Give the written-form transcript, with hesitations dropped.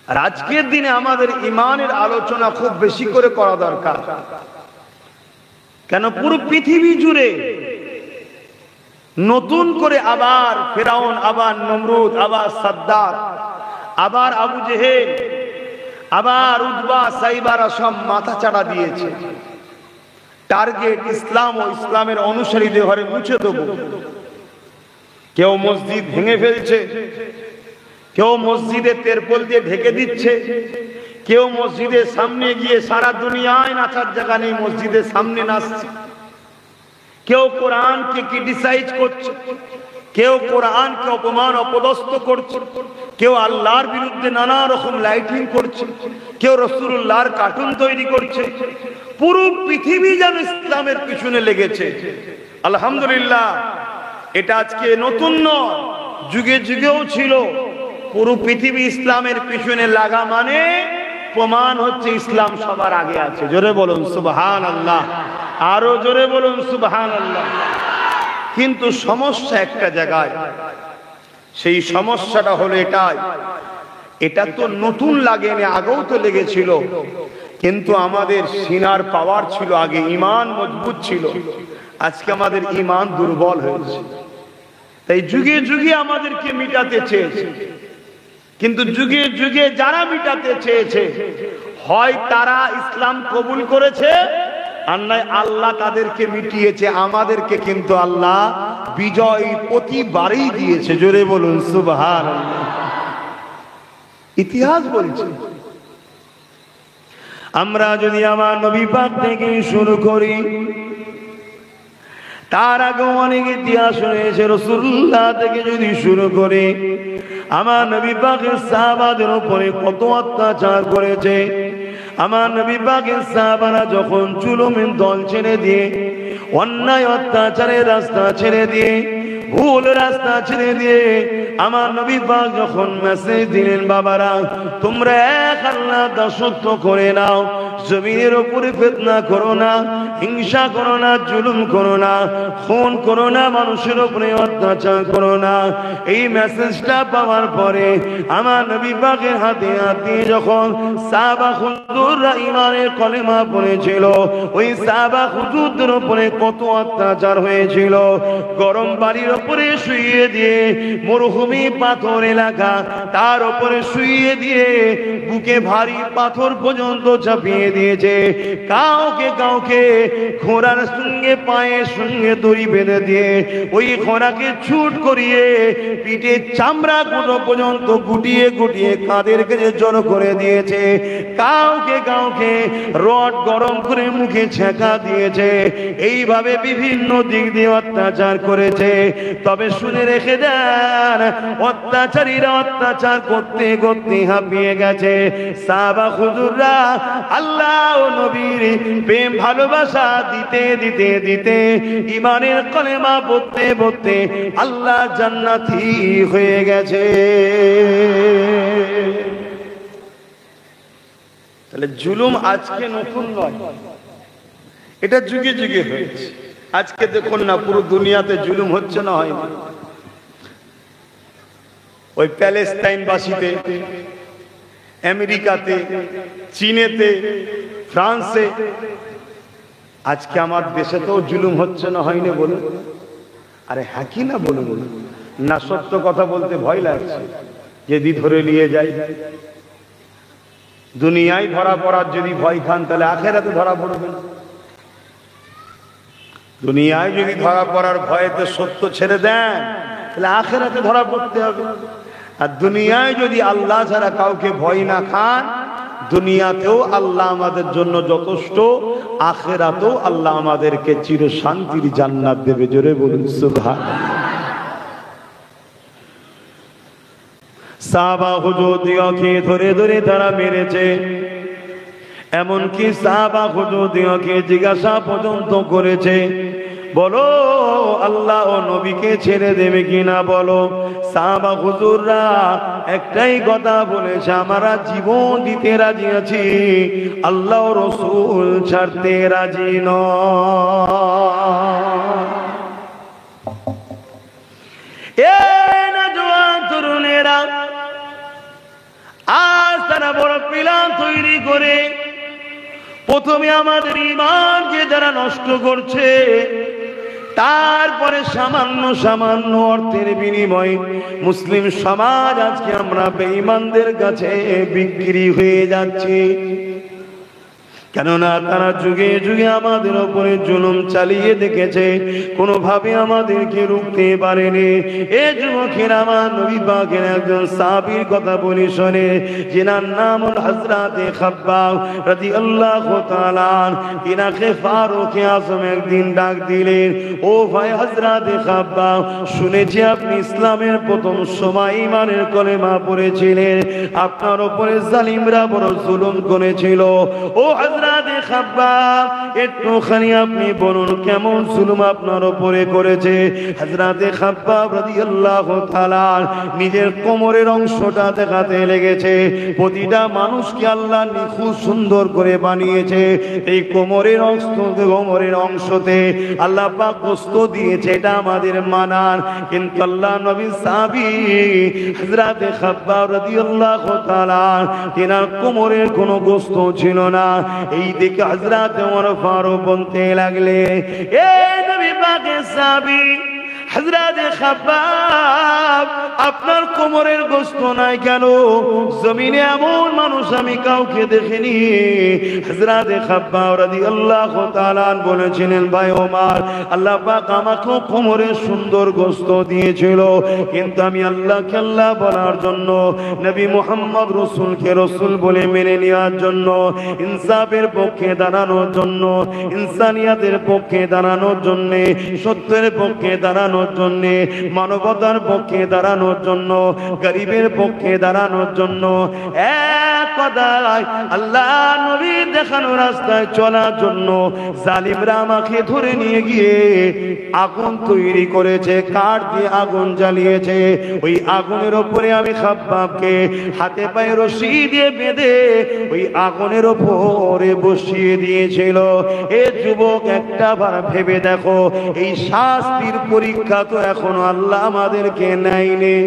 আর আজকের দিনে আমাদের ইমানের আলোচনা খুব বেশি করে করা দরকার। কেন পুরো পৃথিবী জুড়ে নতুন করে আবার ফেরাউন, আবার নমরুদ, আবার সাদ্দাত, আবার আবু জেহেল, আবার উতবা সাইবারা সব মাথা চাড়া দিয়েছে। টার্গেট ইসলাম ও ইসলামের অনুসারীদের ঘরে মুছে দেব। কেউ মসজিদ ভেঙে ফেলছে, কেউ মসজিদে তেরপল দিয়ে ঢেকে দিচ্ছে, কেউ মসজিদের সামনে গিয়ে সারা দুনিয়ায় নাচার জায়গা নেই মসজিদের সামনে নাচছে, কেউ কোরআনকে ক্রিটিসাইজ করছে, কেউ কোরআনকে অপমান অপদস্থ করছে, কেউ আল্লাহর বিরুদ্ধে নানা রকম লাইটিং করছে, কেউ রাসূলুল্লাহর কার্টুন তৈরি করছে। পুরো পৃথিবী যেন ইসলামের পিছনে লেগেছে। আলহামদুলিল্লাহ, এটা আজকে নতুন নয়, যুগে যুগেও ছিল। পুরো পৃথিবী ইসলামের পিছনে লাগা মানে প্রমাণ হচ্ছে ইসলাম সবার আগে আছে। জোরে বলুন সুবহানাল্লাহ, আরো জোরে বলুন সুবহানাল্লাহ। কিন্তু সমস্যা একটা জায়গায়, সেই সমস্যাটা হলো এটাই, এটা তো নতুন লাগেনি, আগেও তো লেগেছিল, কিন্তু আমাদের সিনার পাওয়ার ছিল আগে, ঈমান মজবুত ছিল। আজকে আমাদের ঈমান দুর্বল হয়েছে, তাই যুগে যুগে আমাদেরকে মিটাতে চেয়েছে। কিন্তু যুগে যুগে যারা মিটাতে চেয়েছে, হয় তারা ইসলাম কবুল করেছে, আর নয় আল্লাহ তাদেরকে মিটিয়েছে। আমাদেরকে কিন্তু আল্লাহ বিজয় প্রতিবারই দিয়েছে। জোরে বলুন সুবহানাল্লাহ। ইতিহাস বলছে, আমরা যদি আমার নবী পাক থেকে শুরু করি, তার আগে অনেক ইতিহাস রয়েছে। রাসূলুল্লাহ থেকে যদি শুরু করে, আমার নবী পাকের সাহাবাদের উপরে কত অত্যাচার করেছে। আমার নবী পাকের সাহাবারা যখন জুলুমের দল ছেড়ে দিয়ে, অন্যায় অত্যাচারের রাস্তা ছেড়ে দিয়ে, ভুল রাস্তা ছেড়ে দিয়ে আমার নবী পাক যখন মেসেজ দিলেন, বাবারা তোমরা এক আল্লাহর দাসত্ব করে নাও, জমিনের উপরে ফিতনা করো না, হিংসা করো না, জুলুম করো না, খুন করো না, মানুষের উপরে অত্যাচার করো না। এই মেসেজটা পাওয়ার পরে আমার নবী পাকের হাতে হাত দিয়ে যখন সাহাবা হুজুররা ঈমানের কলেমা পড়েছিল, ওই সাহাবা হুজুরদের উপরে কত অত্যাচার হয়েছিল। গরম বাড়ির উপরে শুইয়ে দিয়ে, মরুভূমি পাথর এলাকা, তার উপরে শুইয়ে দিয়ে বুকে ভারী পাথর পর্যন্ত চাপিয়ে দিয়েছে। কাউকে কাউকে ঘোড়ার সঙ্গে পায়ের সঙ্গে দড়ি বেঁধে দিয়ে ওই ঘোড়াকে ছুট করিয়ে পিঠে চামড়া গুঁড়ো পর্যন্ত গুটিয়ে গুটিয়ে কাঁধের কাছে জড়ো করে দিয়েছে। কাউকে কাউকে রড গরম করে মুখে ছেঁকা দিয়েছে। এইভাবে বিভিন্ন দিক দিয়ে অত্যাচার করেছে। তবে শুনে রেখে দেন, অত্যাচারীরা অত্যাচার করতে করতে হাঁপিয়ে গেছে। সাহাবা হুজুররা আল্লাহ ও নবীর প্রেম ভালোবাসা দিতে দিতে দিতে, ঈমানের কলেমা পড়তে পড়তে আল্লাহ জান্নাতি হয়ে গেছে। তাহলে জুলুম আজকে নতুন নয়, এটা যুগে যুগে হয়েছে। আজকে দেখুন না, পুরো দুনিয়াতে জুলুম হচ্ছে না হয়নি? ওই প্যালেস্তাইনবাসীতে, আমেরিকাতে, চীনেতে, ফ্রান্সে, আজকে আমার দেশে তো জুলুম হচ্ছে না হয়নি বলুন? আরে হ্যাঁ কি না বলুন? না সত্য কথা বলতে ভয় লাগছে, যদি ধরে নিয়ে যায়। দুনিয়ায় ধরা পড়ার যদি ভয় খান, তাহলে আখেরাতে ধরা পড়বেন। দুনিয়ায় যদি ধরা পড়ার ভয়েতে সত্য ছেড়ে দেন, তাহলে আখেরাতে ধরা পড়তে হবে। আর দুনিয়ায় যদি আল্লাহ ছাড়া কাউকে ভয় না খান, দুনিয়াতেও আল্লাহ আমাদের জন্য যথেষ্ট, আখেরাতেও আল্লাহ আমাদেরকে চির শান্তির জান্নাত দেবে। জোরে বলুন সুবহানাল্লাহ। সাহাবা হুজুরদিগকে ধরে ধরে তারা মেরেছে। এমনকি সাহাবা হুজুরদিগকে জিজ্ঞাসা পর্যন্ত করেছে, বলো আল্লাহ ও নবীকে ছেড়ে দেবে কিনা বলো। সাহাবা হুজুররা একটাই কথা বলেছে, আমরা জীবন দিতে রাজি আছি, আল্লাহ ও রাসূল ছাড়তে রাজি নয়। তরুণেরা আজ তারা প্ল্যান তৈরি করে প্রথমে আমাদের ঈমানকে যারা নষ্ট করছে, তারপরে সামান্য সামান্য অর্থের বিনিময়ে মুসলিম সমাজ আজকে আমরা বেঈমানদের কাছে বিক্রি হয়ে যাচ্ছি। কেননা তারা যুগে যুগে আমাদের উপরে জুলুম চালিয়ে দেখেছে, কোনোভাবে আমাদেরকে রুখতে পারেনি। এ যুবকের আমার নবী পাকের একজন সাহাবীর কথা বলি শোনে, যিনার নাম হযরতে খাব্বাব রাদিয়াল্লাহু তাআলা। তিনাকে ফারুক আযম একদিন ডাক দিলেন, ও ভাই হযরতে খাব্বাব, শুনেছি আপনি ইসলামের প্রথম সময় ঈমানের কলেমা পড়েছিলেন, আপনার উপরে জালিমরা বড় জুলুম করেছিল। ও হযরতে খাব্বাব, একটুখানি আপনি বলুন কেমন জুলুম আপনার উপরে করেছে? হযরতে খাব্বাব রাদিয়াল্লাহু তাআলা নিজের কোমরের অংশটা দেখাতে লেগেছে। প্রতিটা মানুষকে আল্লাহ নিখুঁত সুন্দর করে বানিয়েছে। এই কোমরের অংশতে আল্লাহ পাক গোশত দিয়েছে, এটা আমাদের মানার। কিন্তু আল্লাহ নবী সাহাবী হযরতে খাব্বাব রাদিয়াল্লাহু তাআলা তিনার কোমরের কোনো গোশত ছিল না। এই দিকে হযরতে ওমর ফারুক বলতে লাগলে, এ নবী পাকের সাহাবী হযরতে খাব্বাব, আপনার কোমরের গোশত নাই কেন? জমিনে এমন মানুষ আমি কাউকে দেখিনি। হযরতে খাব্বাব রাদিয়াল্লাহু তাআলা বলেছিলেন, ভাই ওমর, আল্লাহ পাক আমাকে কোমরের সুন্দর গোশত দিয়েছিল, কিন্তু আমি আল্লাহকে আল্লাহ বলার জন্য, নবী মুহাম্মদ রাসূলকে রাসূল বলে মেনে নেওয়ার জন্য, ইনসাফের পক্ষে দাঁড়ানোর জন্য, ইনসানিয়াতের পক্ষে দাঁড়ানোর জন্য, সত্যের পক্ষে দাঁড়ানোর জন্য, মানবতার পক্ষে দাঁড়ানোর জন্য, গরিবের পক্ষে দাঁড়ানোর জন্য, এক কথায় আল্লাহ নবী দেখানো রাস্তায় চলার জন্য জালিমরা আমাকে ধরে নিয়ে গিয়ে আগুন তৈরি করেছে, কাঠ দিয়ে আগুন জ্বালিয়েছে। ওই আগুনের উপরে আমি খাব্বাবকে হাতে পায়ে রশি দিয়ে বেঁধে ওই আগুনের উপরে বসিয়ে দিয়েছিল। এ যুবক, একটা বার ভেবে দেখো, এই শাস্তির পরীক্ষা তো এখনো আল্লাহ আমাদেরকে নেয়নি।